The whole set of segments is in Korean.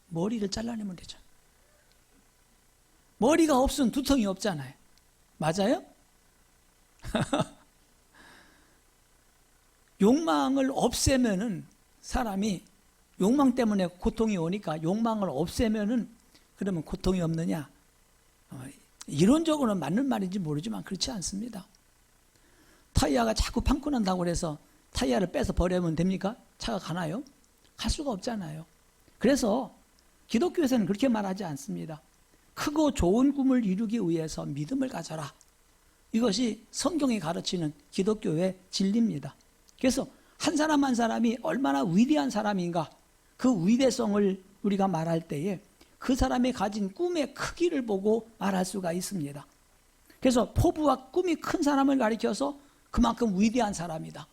머리를 잘라내면 되죠. 머리가 없으면 두통이 없잖아요. 맞아요? 욕망을 없애면은 사람이 욕망 때문에 고통이 오니까 욕망을 없애면은 그러면 고통이 없느냐? 이론적으로는 맞는 말인지 모르지만 그렇지 않습니다. 타이어가 자꾸 팡크 난다고 해서 타이어를 빼서 버리면 됩니까? 차가 가나요? 갈 수가 없잖아요. 그래서 기독교에서는 그렇게 말하지 않습니다. 크고 좋은 꿈을 이루기 위해서 믿음을 가져라. 이것이 성경이 가르치는 기독교의 진리입니다. 그래서 한 사람 한 사람이 얼마나 위대한 사람인가, 그 위대성을 우리가 말할 때에 그 사람이 가진 꿈의 크기를 보고 말할 수가 있습니다. 그래서 포부와 꿈이 큰 사람을 가리켜서 그만큼 위대한 사람이다.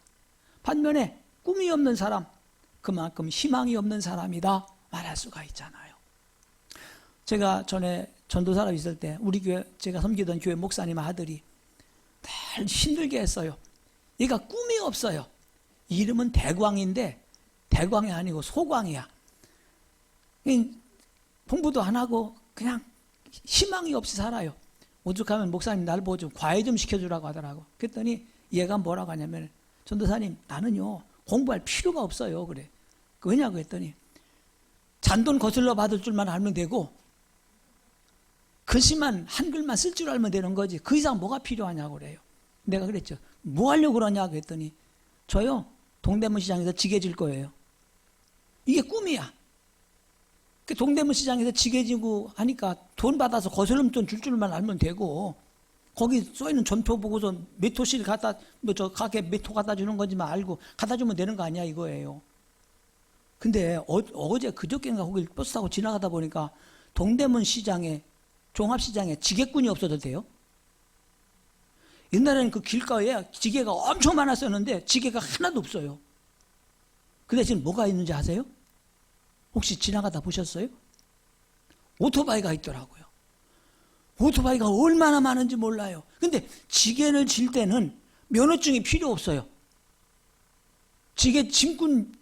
반면에 꿈이 없는 사람, 그만큼 희망이 없는 사람이다 말할 수가 있잖아요. 제가 전에 전도사로 있을 때 우리 교회, 제가 섬기던 교회 목사님 아들이 늘 힘들게 했어요. 얘가 꿈이 없어요. 이름은 대광인데 대광이 아니고 소광이야. 공부도 안 하고 그냥 희망이 없이 살아요. 오죽하면 목사님 날 보고 좀 과외 좀 시켜주라고 하더라고. 그랬더니 얘가 뭐라고 하냐면, 전도사님 나는요 공부할 필요가 없어요. 그래. 왜냐고 했더니 잔돈 거슬러 받을 줄만 알면 되고 글씨만 한글만 쓸 줄 알면 되는 거지 그 이상 뭐가 필요하냐고 그래요. 내가 그랬죠. 뭐 하려고 그러냐고 했더니 저요 동대문 시장에서 지게 질 거예요. 이게 꿈이야. 동대문 시장에서 지게 지고 하니까 돈 받아서 거스름돈 줄 줄만 알면 되고 거기 써있는 전표 보고서 몇 호실 갖다 저 가게 몇 호 갖다 주는 건지만 알고 갖다 주면 되는 거 아니야 이거예요. 근데 어제 그저께인가 거기 버스 타고 지나가다 보니까 동대문 시장에 종합시장에 지게꾼이 없어도 돼요? 옛날에는 그 길가에 지게가 엄청 많았었는데 지게가 하나도 없어요. 그 대신 뭐가 있는지 아세요? 혹시 지나가다 보셨어요? 오토바이가 있더라고요. 오토바이가 얼마나 많은지 몰라요. 근데 지게를 질 때는 면허증이 필요 없어요. 지게 짐꾼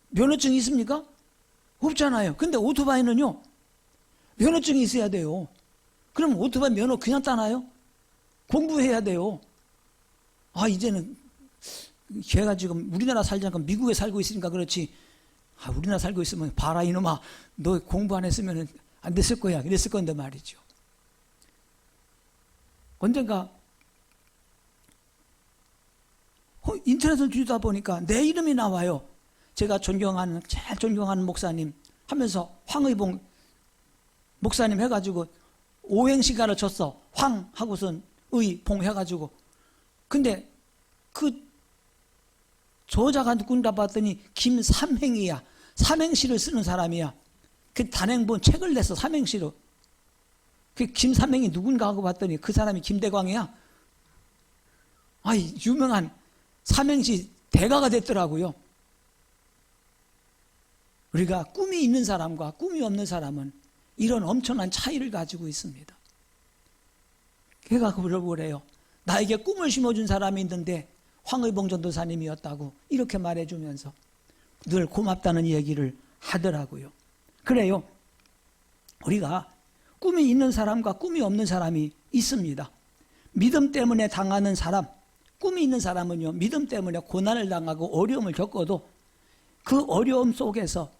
면허증이 있습니까? 없잖아요. 근데 오토바이는요 면허증이 있어야 돼요. 그럼 오토바이 면허 그냥 따나요? 공부해야 돼요. 아 이제는 걔가 지금 우리나라 살지 않고 미국에 살고 있으니까 그렇지, 우리나라 살고 있으면 봐라 이놈아 너 공부 안 했으면 안 됐을 거야 이랬을 건데 말이죠. 언젠가 인터넷을 뒤지다 보니까 내 이름이 나와요. 제가 제일 존경하는 목사님 하면서 황의봉 목사님 해가지고 오행시가를 쳤어. 황 하고선 의봉 해가지고. 근데 그 저자가 누군가 봤더니 김삼행이야. 삼행시를 쓰는 사람이야. 그 단행본 책을 냈어 삼행시로. 그 김삼행이 누군가 하고 봤더니 그 사람이 김대광이야. 유명한 삼행시 대가가 됐더라고요. 우리가 꿈이 있는 사람과 꿈이 없는 사람은 이런 엄청난 차이를 가지고 있습니다. 걔가 그러래요. 나에게 꿈을 심어준 사람이 있는데 황의봉 전도사님이었다고 이렇게 말해주면서 늘 고맙다는 얘기를 하더라고요. 그래요. 우리가 꿈이 있는 사람과 꿈이 없는 사람이 있습니다. 믿음 때문에 당하는 사람, 꿈이 있는 사람은요 믿음 때문에 고난을 당하고 어려움을 겪어도 그 어려움 속에서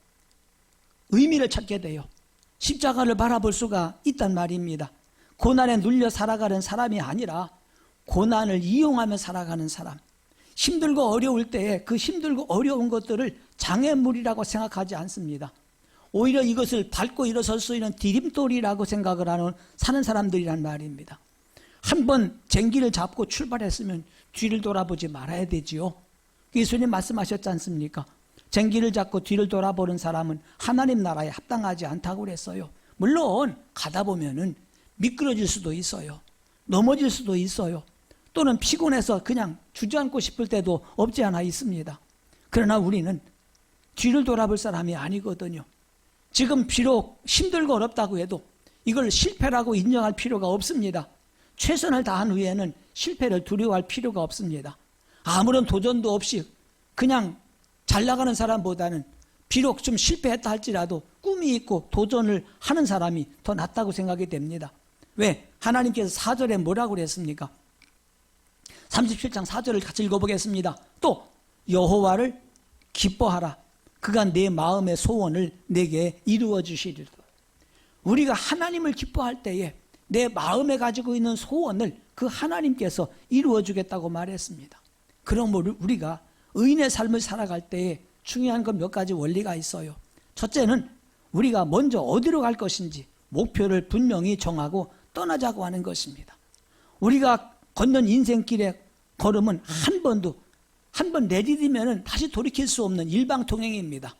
의미를 찾게 돼요. 십자가를 바라볼 수가 있단 말입니다. 고난에 눌려 살아가는 사람이 아니라 고난을 이용하며 살아가는 사람. 힘들고 어려울 때에 그 힘들고 어려운 것들을 장애물이라고 생각하지 않습니다. 오히려 이것을 밟고 일어설 수 있는 디딤돌이라고 생각을 하는 사는 사람들이란 말입니다. 한번 쟁기를 잡고 출발했으면 뒤를 돌아보지 말아야 되지요. 예수님 말씀하셨지 않습니까? 쟁기를 잡고 뒤를 돌아보는 사람은 하나님 나라에 합당하지 않다고 그랬어요. 물론 가다 보면은 미끄러질 수도 있어요. 넘어질 수도 있어요. 또는 피곤해서 그냥 주저앉고 싶을 때도 없지 않아 있습니다. 그러나 우리는 뒤를 돌아볼 사람이 아니거든요. 지금 비록 힘들고 어렵다고 해도 이걸 실패라고 인정할 필요가 없습니다. 최선을 다한 후에는 실패를 두려워할 필요가 없습니다. 아무런 도전도 없이 그냥 잘 나가는 사람보다는 비록 좀 실패했다 할지라도 꿈이 있고 도전을 하는 사람이 더 낫다고 생각이 됩니다. 왜? 하나님께서 4절에 뭐라고 그랬습니까? 37장 4절을 같이 읽어보겠습니다. 또 여호와를 기뻐하라. 그가 내 마음의 소원을 내게 이루어 주시리라. 우리가 하나님을 기뻐할 때에 내 마음에 가지고 있는 소원을 그 하나님께서 이루어 주겠다고 말했습니다. 그러므로 우리가 의인의 삶을 살아갈 때에 중요한 건 몇 가지 원리가 있어요. 첫째는 우리가 먼저 어디로 갈 것인지 목표를 분명히 정하고 떠나자고 하는 것입니다. 우리가 걷는 인생길의 걸음은 한 번 내디디면 다시 돌이킬 수 없는 일방통행입니다.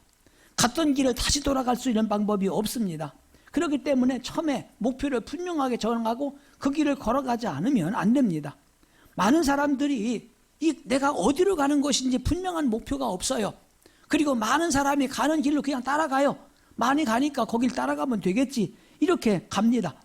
갔던 길을 다시 돌아갈 수 있는 방법이 없습니다. 그렇기 때문에 처음에 목표를 분명하게 정하고 그 길을 걸어가지 않으면 안 됩니다. 많은 사람들이 내가 어디로 가는 것인지 분명한 목표가 없어요. 그리고 많은 사람이 가는 길로 그냥 따라가요. 많이 가니까 거길 따라가면 되겠지, 이렇게 갑니다.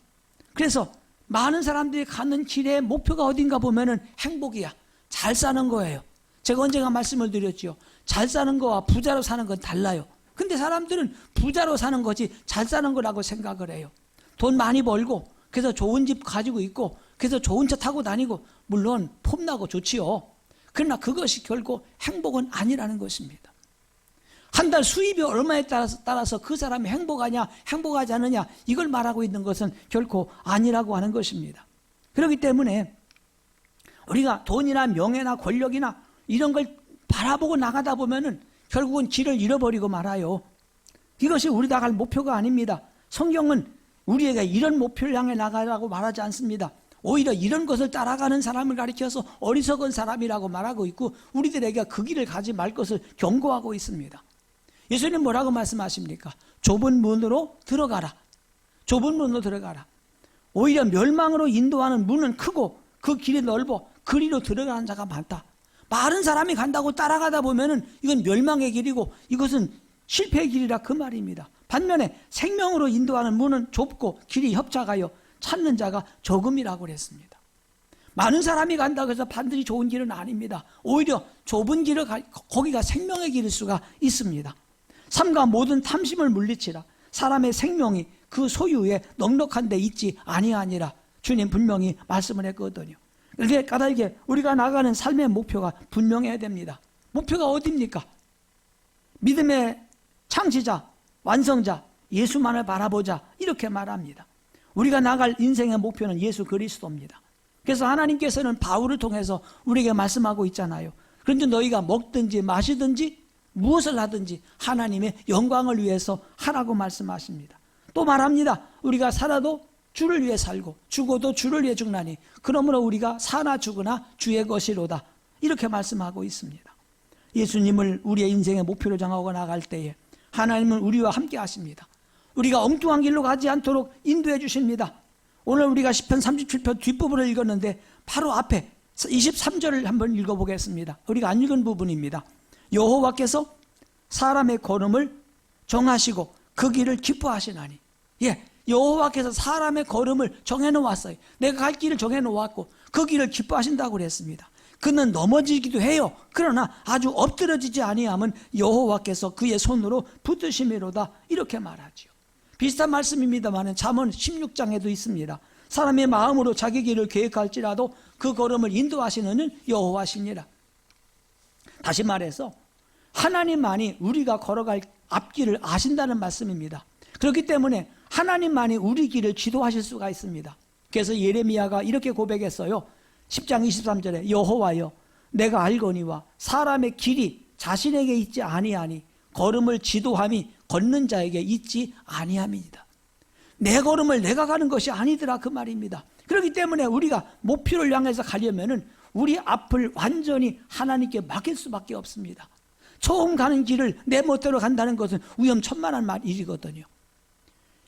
그래서 많은 사람들이 가는 길의 목표가 어딘가 보면은 행복이야, 잘 사는 거예요. 제가 언젠가 말씀을 드렸죠. 잘 사는 거와 부자로 사는 건 달라요. 근데 사람들은 부자로 사는 거지 잘 사는 거라고 생각을 해요. 돈 많이 벌고, 그래서 좋은 집 가지고 있고, 그래서 좋은 차 타고 다니고, 물론 폼나고 좋지요. 그러나 그것이 결코 행복은 아니라는 것입니다. 한 달 수입이 얼마에 따라서 그 사람이 행복하냐 행복하지 않느냐 이걸 말하고 있는 것은 결코 아니라고 하는 것입니다. 그렇기 때문에 우리가 돈이나 명예나 권력이나 이런 걸 바라보고 나가다 보면은 결국은 길을 잃어버리고 말아요. 이것이 우리 나갈 목표가 아닙니다. 성경은 우리에게 이런 목표를 향해 나가라고 말하지 않습니다. 오히려 이런 것을 따라가는 사람을 가리켜서 어리석은 사람이라고 말하고 있고, 우리들에게 그 길을 가지 말 것을 경고하고 있습니다. 예수님 뭐라고 말씀하십니까? 좁은 문으로 들어가라. 좁은 문으로 들어가라. 오히려 멸망으로 인도하는 문은 크고 그 길이 넓어 그리로 들어가는 자가 많다. 많은 사람이 간다고 따라가다 보면은 이건 멸망의 길이고 이것은 실패의 길이라 그 말입니다. 반면에 생명으로 인도하는 문은 좁고 길이 협착하여 찾는 자가 적음이라고 그랬습니다. 많은 사람이 간다고 해서 반드시 좋은 길은 아닙니다. 오히려 좁은 길을 거기가 생명의 길일 수가 있습니다. 삼가 모든 탐심을 물리치라. 사람의 생명이 그 소유에 넉넉한 데 있지 아니하니라. 주님 분명히 말씀을 했거든요. 이렇게 까닭에 우리가 나가는 삶의 목표가 분명해야 됩니다. 목표가 어디입니까? 믿음의 창시자, 완성자, 예수만을 바라보자, 이렇게 말합니다. 우리가 나갈 인생의 목표는 예수 그리스도입니다. 그래서 하나님께서는 바울을 통해서 우리에게 말씀하고 있잖아요. 그런데 너희가 먹든지 마시든지 무엇을 하든지 하나님의 영광을 위해서 하라고 말씀하십니다. 또 말합니다. 우리가 살아도 주를 위해 살고 죽어도 주를 위해 죽나니 그러므로 우리가 사나 죽으나 주의 것이로다, 이렇게 말씀하고 있습니다. 예수님을 우리의 인생의 목표로 정하고 나갈 때에 하나님은 우리와 함께 하십니다. 우리가 엉뚱한 길로 가지 않도록 인도해 주십니다. 오늘 우리가 시편 37편 뒷부분을 읽었는데 바로 앞에 23절을 한번 읽어보겠습니다. 우리가 안 읽은 부분입니다. 여호와께서 사람의 걸음을 정하시고 그 길을 기뻐하시나니. 여호와께서 사람의 걸음을 정해놓았어요. 내가 갈 길을 정해놓았고 그 길을 기뻐하신다고 그랬습니다. 그는 넘어지기도 해요. 그러나 아주 엎드러지지 아니함은 여호와께서 그의 손으로 붙드심이로다, 이렇게 말하지요. 비슷한 말씀입니다만 잠언 16장에도 있습니다. 사람의 마음으로 자기 길을 계획할지라도 그 걸음을 인도하시는 여호와시니라. 다시 말해서 하나님만이 우리가 걸어갈 앞길을 아신다는 말씀입니다. 그렇기 때문에 하나님만이 우리 길을 지도하실 수가 있습니다. 그래서 예레미야가 이렇게 고백했어요. 10장 23절에 여호와여 내가 알거니와 사람의 길이 자신에게 있지 아니하니 걸음을 지도함이 걷는 자에게 있지 아니함이니이다. 내 걸음을 내가 가는 것이 아니더라, 그 말입니다. 그렇기 때문에 우리가 목표를 향해서 가려면은 우리 앞을 완전히 하나님께 맡길 수밖에 없습니다. 처음 가는 길을 내 멋대로 간다는 것은 위험천만한 일이거든요.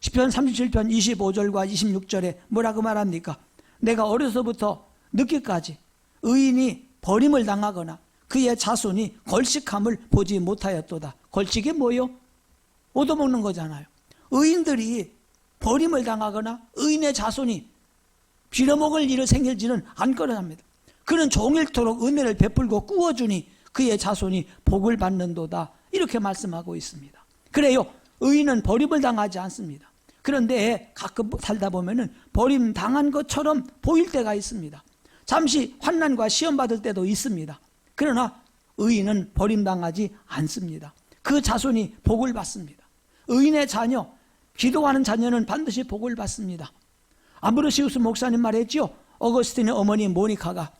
시편 37편 25절과 26절에 뭐라고 말합니까? 내가 어려서부터 늦게까지 의인이 버림을 당하거나 그의 자손이 걸식함을 보지 못하였도다. 걸식이 뭐요? 얻어먹는 거잖아요. 의인들이 버림을 당하거나 의인의 자손이 빌어먹을 일을 생길지는 않거랍니다. 그는 종일토록 은혜를 베풀고 꾸어주니 그의 자손이 복을 받는도다, 이렇게 말씀하고 있습니다. 그래요. 의인은 버림을 당하지 않습니다. 그런데 가끔 살다 보면은 버림당한 것처럼 보일 때가 있습니다. 잠시 환난과 시험 받을 때도 있습니다. 그러나 의인은 버림당하지 않습니다. 그 자손이 복을 받습니다. 의인의 자녀, 기도하는 자녀는 반드시 복을 받습니다. 암브로시우스 목사님 말했죠. 어거스틴의 어머니 모니카가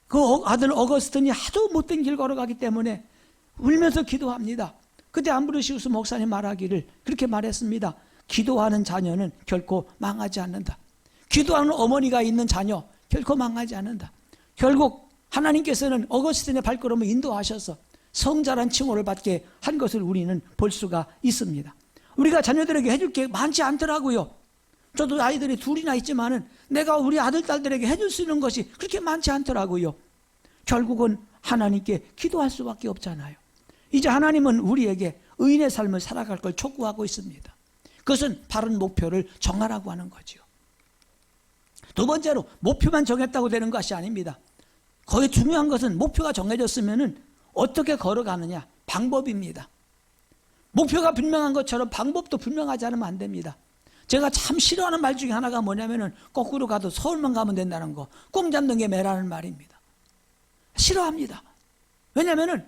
그 아들 어거스틴이 하도 못된 길 걸어가기 때문에 울면서 기도합니다. 그때 암브로시우스 목사님 말하기를 그렇게 말했습니다. 기도하는 자녀는 결코 망하지 않는다. 기도하는 어머니가 있는 자녀 결코 망하지 않는다. 결국 하나님께서는 어거스틴의 발걸음을 인도하셔서 성자란 칭호를 받게 한 것을 우리는 볼 수가 있습니다. 우리가 자녀들에게 해줄 게 많지 않더라고요. 저도 아이들이 둘이나 있지만은 내가 우리 아들, 딸들에게 해줄 수 있는 것이 그렇게 많지 않더라고요. 결국은 하나님께 기도할 수밖에 없잖아요. 이제 하나님은 우리에게 의인의 삶을 살아갈 걸 촉구하고 있습니다. 그것은 바른 목표를 정하라고 하는 거죠. 두 번째로 목표만 정했다고 되는 것이 아닙니다. 거의 중요한 것은 목표가 정해졌으면은 어떻게 걸어가느냐, 방법입니다. 목표가 분명한 것처럼 방법도 분명하지 않으면 안 됩니다. 제가 참 싫어하는 말 중에 하나가 뭐냐면은 거꾸로 가도 서울만 가면 된다는 거, 꽁 잡는 게 매라는 말입니다. 싫어합니다. 왜냐면은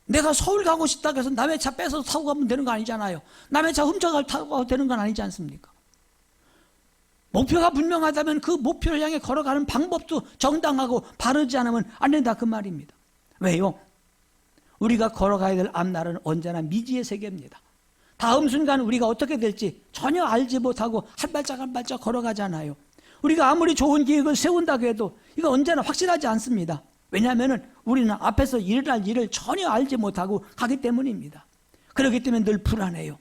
내가 서울 가고 싶다고 해서 남의 차 뺏어서 타고 가면 되는 거 아니잖아요. 남의 차 훔쳐가고 타고 가도 되는 건 아니지 않습니까? 목표가 분명하다면 그 목표를 향해 걸어가는 방법도 정당하고 바르지 않으면 안 된다 그 말입니다. 왜요? 우리가 걸어가야 될 앞날은 언제나 미지의 세계입니다. 다음 순간 우리가 어떻게 될지 전혀 알지 못하고 한 발짝 한 발짝 걸어가잖아요. 우리가 아무리 좋은 계획을 세운다고 해도 이거 언제나 확실하지 않습니다. 왜냐하면 우리는 앞에서 일어날 일을 전혀 알지 못하고 가기 때문입니다. 그렇기 때문에 늘 불안해요.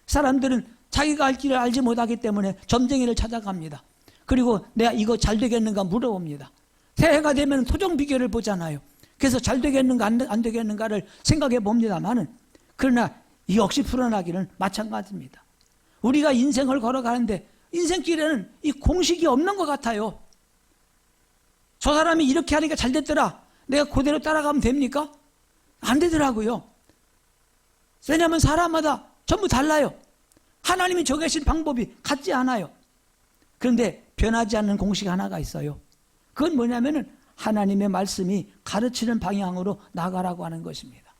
사람들은 자기가 할 길을 알지 못하기 때문에 점쟁이를 찾아갑니다. 그리고 내가 이거 잘 되겠는가 물어봅니다. 새해가 되면 토종 비결을 보잖아요. 그래서 잘 되겠는가 안 되겠는가를 생각해 봅니다만은 그러나 역시 불안하기는 마찬가지입니다. 우리가 인생을 걸어가는데 인생길에는 이 공식이 없는 것 같아요. 저 사람이 이렇게 하니까 잘 됐더라. 내가 그대로 따라가면 됩니까? 안 되더라고요. 왜냐하면 사람마다 전부 달라요. 하나님이 정하신 방법이 같지 않아요. 그런데 변하지 않는 공식 하나가 있어요. 그건 뭐냐면은 하나님의 말씀이 가르치는 방향으로 나가라고 하는 것입니다.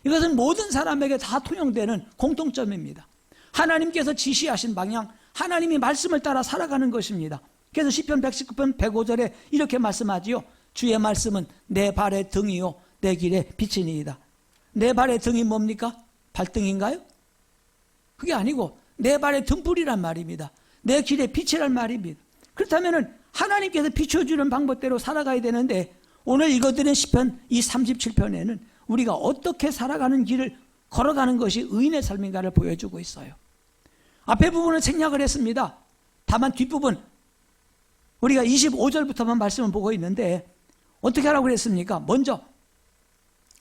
이것은 모든 사람에게 다 통용되는 공통점입니다. 하나님께서 지시하신 방향, 하나님이 말씀을 따라 살아가는 것입니다. 그래서 시편 119편 105절에 이렇게 말씀하지요. 주의 말씀은 내 발의 등이요 내 길의 빛이니이다. 내 발의 등이 뭡니까? 발등인가요? 그게 아니고 내 발의 등불이란 말입니다. 내 길의 빛이란 말입니다. 그렇다면 하나님께서 비춰주는 방법대로 살아가야 되는데 오늘 읽어드린 시편 이 37편에는 우리가 어떻게 살아가는 길을 걸어가는 것이 의인의 삶인가를 보여주고 있어요. 앞에 부분은 생략을 했습니다. 다만 뒷부분 우리가 25절부터만 말씀을 보고 있는데 어떻게 하라고 그랬습니까? 먼저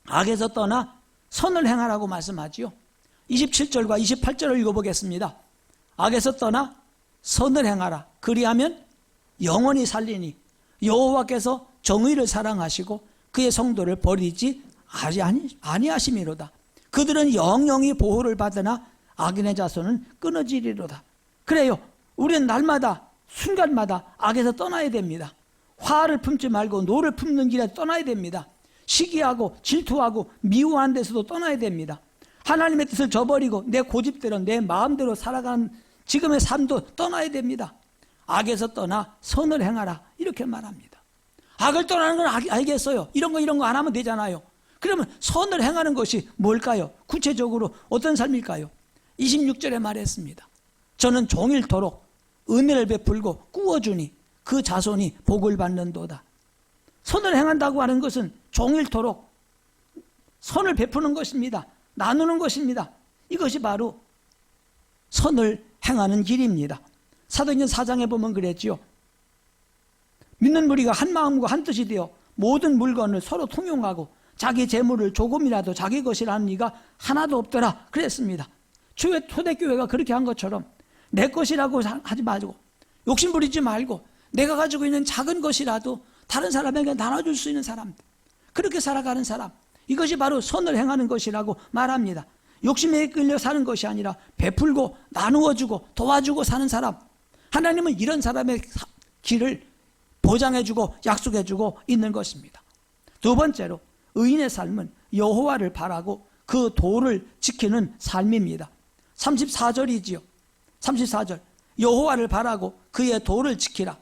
악에서 떠나 선을 행하라고 말씀하지요. 27절과 28절을 읽어보겠습니다. 악에서 떠나 선을 행하라. 그리하면 영원히 살리니 여호와께서 정의를 사랑하시고 그의 성도를 버리지 아니하심이로다. 그들은 영영이 보호를 받으나 악인의 자손은 끊어지리로다. 그래요. 우리는 날마다 순간마다 악에서 떠나야 됩니다. 화를 품지 말고 노를 품는 길에 떠나야 됩니다. 시기하고 질투하고 미워하는 데서도 떠나야 됩니다. 하나님의 뜻을 저버리고 내 고집대로 내 마음대로 살아가는 지금의 삶도 떠나야 됩니다. 악에서 떠나 선을 행하라 이렇게 말합니다. 악을 떠나는 건 알겠어요. 이런 거 안 하면 되잖아요. 그러면 선을 행하는 것이 뭘까요? 구체적으로 어떤 삶일까요? 26절에 말했습니다. 저는 종일토록 은혜를 베풀고 꾸어주니 그 자손이 복을 받는도다. 선을 행한다고 하는 것은 종일토록 선을 베푸는 것입니다. 나누는 것입니다. 이것이 바로 선을 행하는 길입니다. 사도행전 4장에 보면 그랬지요. 믿는 무리가 한 마음과 한 뜻이 되어 모든 물건을 서로 통용하고 자기 재물을 조금이라도 자기 것이라는 이가 하나도 없더라 그랬습니다. 초대교회가 그렇게 한 것처럼 내 것이라고 하지 말고 욕심 부리지 말고 내가 가지고 있는 작은 것이라도 다른 사람에게 나눠줄 수 있는 사람, 그렇게 살아가는 사람, 이것이 바로 선을 행하는 것이라고 말합니다. 욕심에 끌려 사는 것이 아니라 베풀고 나누어주고 도와주고 사는 사람, 하나님은 이런 사람의 길을 보장해주고 약속해주고 있는 것입니다. 두 번째로 의인의 삶은 여호와를 바라고 그 도를 지키는 삶입니다. 34절이지요. 34절, 여호와를 바라고 그의 도를 지키라.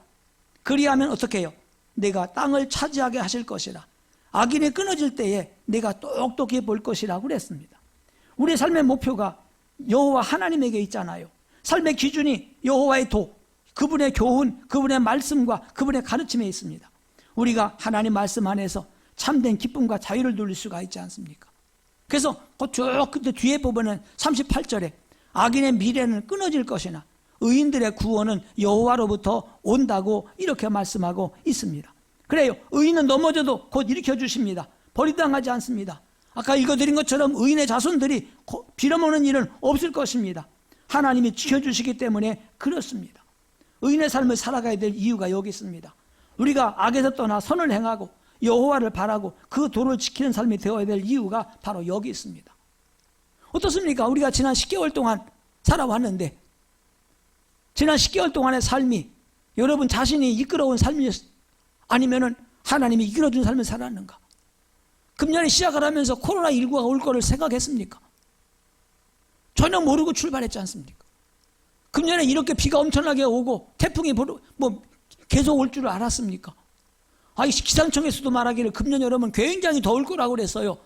그리하면 어떻게 해요? 내가 땅을 차지하게 하실 것이라. 악인이 끊어질 때에 내가 똑똑히 볼 것이라고 그랬습니다. 우리의 삶의 목표가 여호와 하나님에게 있잖아요. 삶의 기준이 여호와의 도, 그분의 교훈, 그분의 말씀과 그분의 가르침에 있습니다. 우리가 하나님 말씀 안에서 참된 기쁨과 자유를 누릴 수가 있지 않습니까? 그래서 쭉 그때 뒤에 보면은 38절에 악인의 미래는 끊어질 것이나 의인들의 구원은 여호와로부터 온다고 이렇게 말씀하고 있습니다. 그래요. 의인은 넘어져도 곧 일으켜 주십니다. 버리당하지 않습니다. 아까 읽어드린 것처럼 의인의 자손들이 빌어먹는 일은 없을 것입니다. 하나님이 지켜주시기 때문에 그렇습니다. 의인의 삶을 살아가야 될 이유가 여기 있습니다. 우리가 악에서 떠나 선을 행하고 여호와를 바라고 그 도를 지키는 삶이 되어야 될 이유가 바로 여기 있습니다. 어떻습니까? 우리가 지난 10개월 동안 살아왔는데 지난 10개월 동안의 삶이 여러분 자신이 이끌어온 삶이 아니면은 하나님이 이끌어준 삶을 살았는가? 금년에 시작을 하면서 코로나19가 올 거를 생각했습니까? 전혀 모르고 출발했지 않습니까? 금년에 이렇게 비가 엄청나게 오고 태풍이 계속 올 줄 알았습니까? 기상청에서도 말하기를 금년 여름은 굉장히 더울 거라고 그랬어요.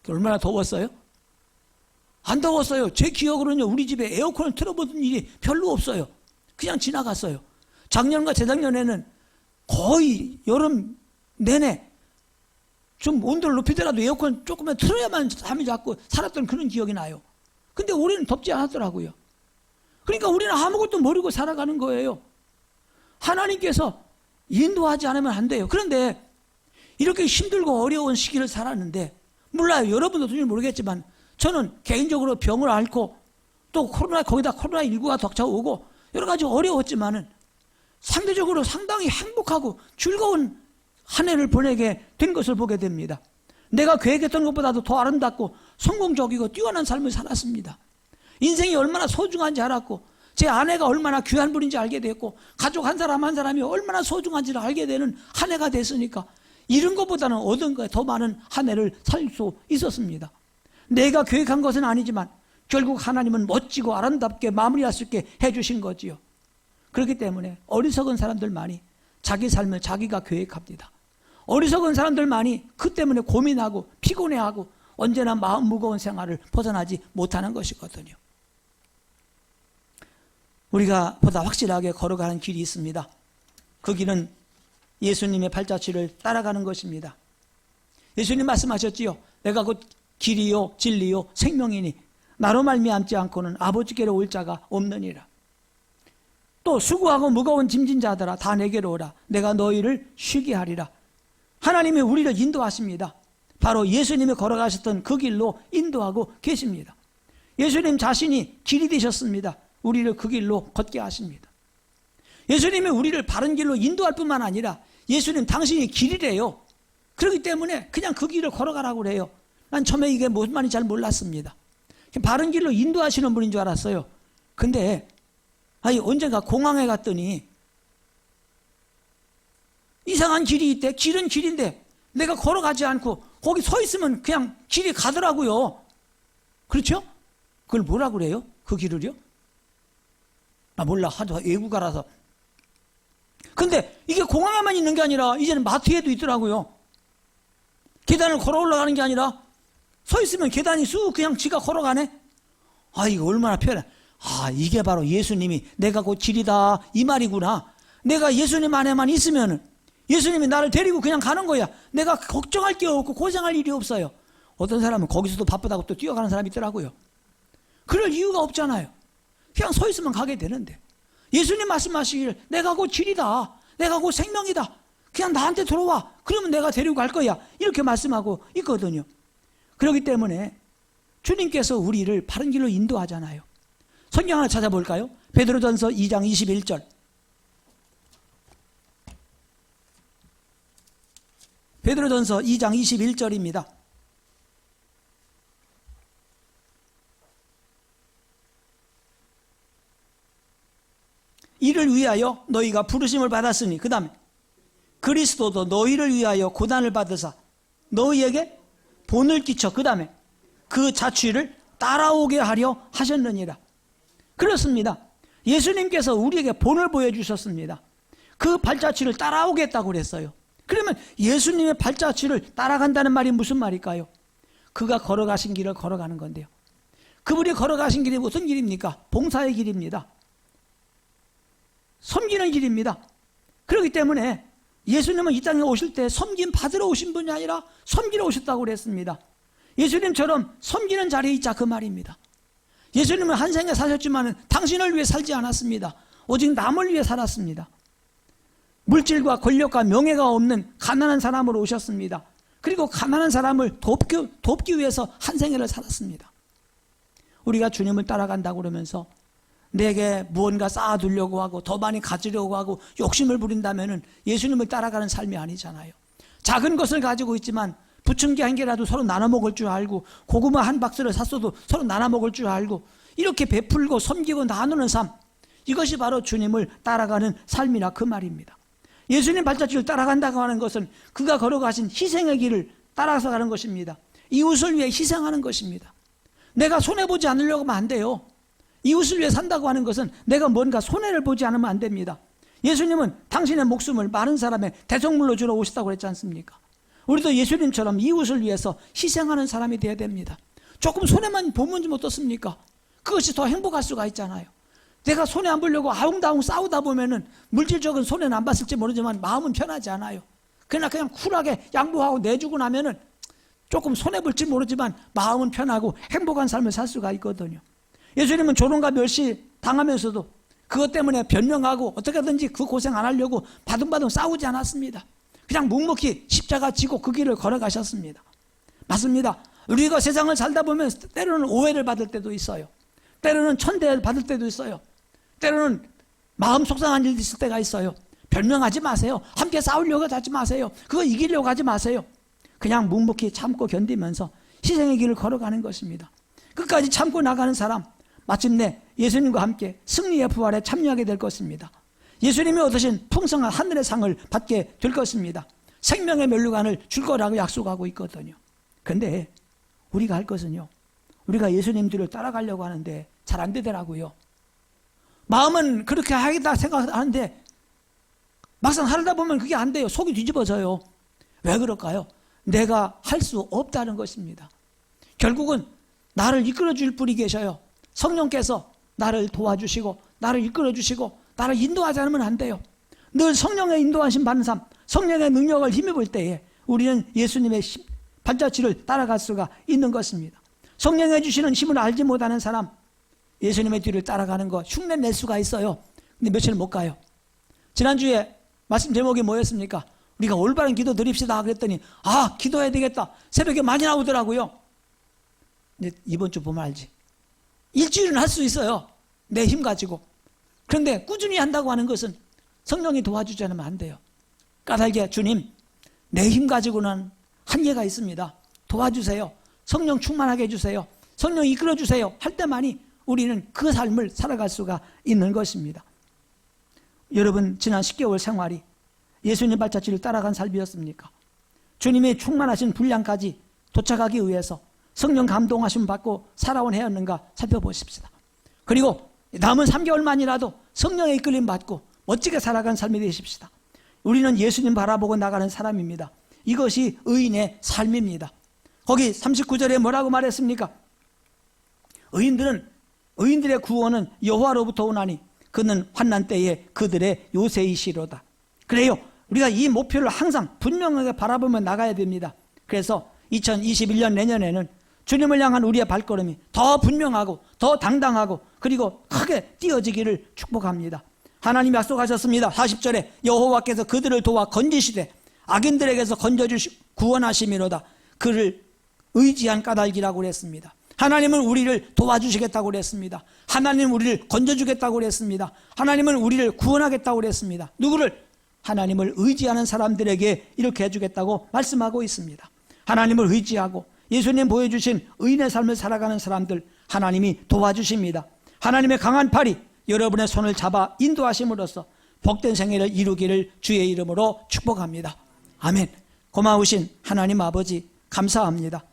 얼마나 더웠어요? 안 더웠어요. 제 기억으로는요, 우리 집에 에어컨을 틀어보던 일이 별로 없어요. 그냥 지나갔어요. 작년과 재작년에는 거의 여름 내내 좀 온도를 높이더라도 에어컨 조금만 틀어야만 잠이 자꾸 살았던 그런 기억이 나요. 근데 올해는 덥지 않았더라고요. 그러니까 우리는 아무것도 모르고 살아가는 거예요. 하나님께서 인도하지 않으면 안 돼요. 그런데 이렇게 힘들고 어려운 시기를 살았는데, 몰라요. 여러분도 도저히 모르겠지만 저는 개인적으로 병을 앓고 또 거기다 코로나19가 닥쳐오고 여러 가지 어려웠지만은 상대적으로 상당히 행복하고 즐거운 한 해를 보내게 된 것을 보게 됩니다. 내가 계획했던 것보다도 더 아름답고 성공적이고 뛰어난 삶을 살았습니다. 인생이 얼마나 소중한지 알았고 제 아내가 얼마나 귀한 분인지 알게 됐고 가족 한 사람 한 사람이 얼마나 소중한지를 알게 되는 한 해가 됐으니까 이런 것보다는 얻은 거에 더 많은 한 해를 살 수 있었습니다. 내가 계획한 것은 아니지만 결국 하나님은 멋지고 아름답게 마무리할 수 있게 해주신 거지요. 그렇기 때문에 어리석은 사람들만이 자기 삶을 자기가 계획합니다. 어리석은 사람들만이 그 때문에 고민하고 피곤해하고 언제나 마음 무거운 생활을 벗어나지 못하는 것이거든요. 우리가 보다 확실하게 걸어가는 길이 있습니다. 그 길은 예수님의 발자취를 따라가는 것입니다. 예수님 말씀하셨지요. 내가 곧 길이요 진리요 생명이니 나로 말미암지 않고는 아버지께로 올 자가 없느니라. 또 수고하고 무거운 짐진 자들아 다 내게로 오라. 내가 너희를 쉬게 하리라. 하나님이 우리를 인도하십니다. 바로 예수님이 걸어가셨던 그 길로 인도하고 계십니다. 예수님 자신이 길이 되셨습니다. 우리를 그 길로 걷게 하십니다. 예수님이 우리를 바른 길로 인도할 뿐만 아니라 예수님 당신이 길이래요. 그렇기 때문에 그냥 그 길을 걸어가라고 그래요. 난 처음에 이게 무슨 말인지 잘 몰랐습니다. 바른 길로 인도하시는 분인 줄 알았어요. 근데 언젠가 공항에 갔더니 이상한 길이 있대. 길은 길인데 내가 걸어가지 않고 거기 서 있으면 그냥 길이 가더라고요. 그렇죠? 그걸 뭐라 그래요? 그 길을요? 몰라. 하도 외국가라서. 근데 이게 공항에만 있는 게 아니라 이제는 마트에도 있더라고요. 계단을 걸어 올라가는 게 아니라 서 있으면 계단이 쑥 그냥 지가 걸어가네. 이거 얼마나 편해. 이게 바로 예수님이 내가 곧 길이다 이 말이구나. 내가 예수님 안에만 있으면은 예수님이 나를 데리고 그냥 가는 거야. 내가 걱정할 게 없고 고생할 일이 없어요. 어떤 사람은 거기서도 바쁘다고 또 뛰어가는 사람이 있더라고요. 그럴 이유가 없잖아요. 그냥 서 있으면 가게 되는데 예수님 말씀하시길 내가 곧 길이다. 내가 곧 생명이다. 그냥 나한테 들어와. 그러면 내가 데리고 갈 거야. 이렇게 말씀하고 있거든요. 그렇기 때문에 주님께서 우리를 바른 길로 인도하잖아요. 성경 하나 찾아볼까요? 베드로전서 2장 21절. 베드로전서 2장 21절입니다. 이를 위하여 너희가 부르심을 받았으니, 그 다음에 그리스도도 너희를 위하여 고난을 받으사 너희에게 본을 끼쳐, 그 다음에 그 자취를 따라오게 하려 하셨느니라. 그렇습니다. 예수님께서 우리에게 본을 보여주셨습니다. 그 발자취를 따라오겠다고 그랬어요. 그러면 예수님의 발자취를 따라간다는 말이 무슨 말일까요? 그가 걸어가신 길을 걸어가는 건데요. 그분이 걸어가신 길이 무슨 길입니까? 봉사의 길입니다. 섬기는 길입니다. 그렇기 때문에 예수님은 이 땅에 오실 때 섬김 받으러 오신 분이 아니라 섬기러 오셨다고 그랬습니다. 예수님처럼 섬기는 자리에 있자, 그 말입니다. 예수님은 한 생에 사셨지만 당신을 위해 살지 않았습니다. 오직 남을 위해 살았습니다. 물질과 권력과 명예가 없는 가난한 사람으로 오셨습니다. 그리고 가난한 사람을 돕기 위해서 한 생애를 살았습니다. 우리가 주님을 따라간다고 그러면서 내게 무언가 쌓아두려고 하고 더 많이 가지려고 하고 욕심을 부린다면 예수님을 따라가는 삶이 아니잖아요. 작은 것을 가지고 있지만 부침개 한 개라도 서로 나눠 먹을 줄 알고, 고구마 한 박스를 샀어도 서로 나눠 먹을 줄 알고, 이렇게 베풀고 섬기고 나누는 삶, 이것이 바로 주님을 따라가는 삶이라, 그 말입니다. 예수님 발자취를 따라간다고 하는 것은 그가 걸어가신 희생의 길을 따라서 가는 것입니다. 이웃을 위해 희생하는 것입니다. 내가 손해보지 않으려고 하면 안 돼요. 이웃을 위해 산다고 하는 것은 내가 뭔가 손해를 보지 않으면 안 됩니다. 예수님은 당신의 목숨을 많은 사람의 대속물로 주러 오셨다고 그랬지 않습니까? 우리도 예수님처럼 이웃을 위해서 희생하는 사람이 되어야 됩니다. 조금 손해만 보면 좀 어떻습니까? 그것이 더 행복할 수가 있잖아요. 내가 손해 안 보려고 아웅다웅 싸우다 보면은 물질적인 손해는 안 봤을지 모르지만 마음은 편하지 않아요. 그냥 쿨하게 양보하고 내주고 나면은 조금 손해 볼지 모르지만 마음은 편하고 행복한 삶을 살 수가 있거든요. 예수님은 조롱과 멸시 당하면서도 그것 때문에 변명하고 어떻게든지 그 고생 안 하려고 바둥바둥 싸우지 않았습니다. 그냥 묵묵히 십자가 지고 그 길을 걸어가셨습니다. 맞습니다. 우리가 세상을 살다 보면 때로는 오해를 받을 때도 있어요. 때로는 천대를 받을 때도 있어요. 때로는 마음 속상한 일도 있을 때가 있어요. 변명하지 마세요. 함께 싸우려고 하지 마세요. 그거 이기려고 하지 마세요. 그냥 묵묵히 참고 견디면서 희생의 길을 걸어가는 것입니다. 끝까지 참고 나가는 사람, 마침내 예수님과 함께 승리의 부활에 참여하게 될 것입니다. 예수님이 얻으신 풍성한 하늘의 상을 받게 될 것입니다. 생명의 면류관을 줄 거라고 약속하고 있거든요. 그런데 우리가 할 것은요, 우리가 예수님 뒤를 따라가려고 하는데 잘 안 되더라고요. 마음은 그렇게 하겠다 생각하는데 막상 하려다 보면 그게 안 돼요. 속이 뒤집어져요. 왜 그럴까요? 내가 할 수 없다는 것입니다. 결국은 나를 이끌어줄 분이 계셔요. 성령께서 나를 도와주시고 나를 이끌어주시고 나를 인도하지 않으면 안 돼요. 늘 성령의 인도하심 받는 삶, 성령의 능력을 힘입을 때에 우리는 예수님의 발자취를 따라갈 수가 있는 것입니다. 성령이 주시는 힘을 알지 못하는 사람, 예수님의 뒤를 따라가는 거 흉내 낼 수가 있어요. 근데 며칠 못 가요. 지난주에 말씀 제목이 뭐였습니까? 우리가 올바른 기도 드립시다 그랬더니 기도해야 되겠다. 새벽에 많이 나오더라고요. 근데 이번 주 보면 알지. 일주일은 할 수 있어요. 내 힘 가지고. 그런데 꾸준히 한다고 하는 것은 성령이 도와주지 않으면 안 돼요. 까닭에 주님, 내 힘 가지고는 한계가 있습니다. 도와주세요. 성령 충만하게 해주세요. 성령 이끌어주세요. 할 때만이 우리는 그 삶을 살아갈 수가 있는 것입니다. 여러분, 지난 10개월 생활이 예수님 발자취를 따라간 삶이었습니까? 주님의 충만하신 분량까지 도착하기 위해서 성령 감동하심 받고 살아온 해였는가 살펴보십시다. 그리고 남은 3개월만이라도 성령의 이끌림 받고 멋지게 살아간 삶이 되십시다. 우리는 예수님 바라보고 나가는 사람입니다. 이것이 의인의 삶입니다. 거기 39절에 뭐라고 말했습니까? 의인들의 구원은 여호와로부터 오나니 그는 환난 때에 그들의 요새이시로다. 그래요. 우리가 이 목표를 항상 분명하게 바라보며 나가야 됩니다. 그래서 2021년 내년에는 주님을 향한 우리의 발걸음이 더 분명하고 더 당당하고 그리고 크게 띄어지기를 축복합니다. 하나님이 약속하셨습니다. 40절에 여호와께서 그들을 도와 건지시되 악인들에게서 구원하심이로다. 그를 의지한 까닭이라고 그랬습니다. 하나님은 우리를 도와주시겠다고 그랬습니다. 하나님은 우리를 건져주겠다고 그랬습니다. 하나님은 우리를 구원하겠다고 그랬습니다. 누구를? 하나님을 의지하는 사람들에게 이렇게 해주겠다고 말씀하고 있습니다. 하나님을 의지하고 예수님 보여주신 의인의 삶을 살아가는 사람들, 하나님이 도와주십니다. 하나님의 강한 팔이 여러분의 손을 잡아 인도하심으로써 복된 생애를 이루기를 주의 이름으로 축복합니다. 아멘. 고마우신 하나님 아버지 감사합니다.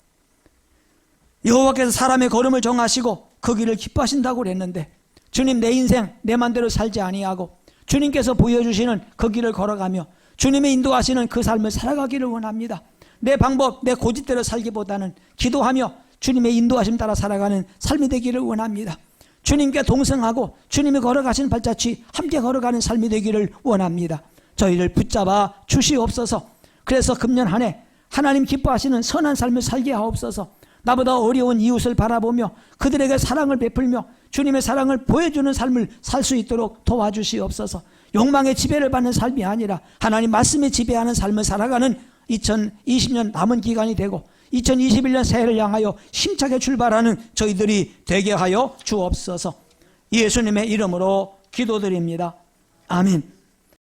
여호와께서 사람의 걸음을 정하시고 그 길을 기뻐하신다고 그랬는데 주님, 내 인생 내 맘대로 살지 아니하고 주님께서 보여주시는 그 길을 걸어가며 주님의 인도하시는 그 삶을 살아가기를 원합니다. 내 방법, 내 고집대로 살기보다는 기도하며 주님의 인도하심 따라 살아가는 삶이 되기를 원합니다. 주님께 동성하고 주님이 걸어가신 발자취 함께 걸어가는 삶이 되기를 원합니다. 저희를 붙잡아 주시옵소서. 그래서 금년 한 해 하나님 기뻐하시는 선한 삶을 살게 하옵소서. 나보다 어려운 이웃을 바라보며 그들에게 사랑을 베풀며 주님의 사랑을 보여주는 삶을 살 수 있도록 도와주시옵소서. 욕망의 지배를 받는 삶이 아니라 하나님 말씀에 지배하는 삶을 살아가는 2020년 남은 기간이 되고 2021년 새해를 향하여 힘차게 출발하는 저희들이 되게 하여 주옵소서. 예수님의 이름으로 기도드립니다. 아멘.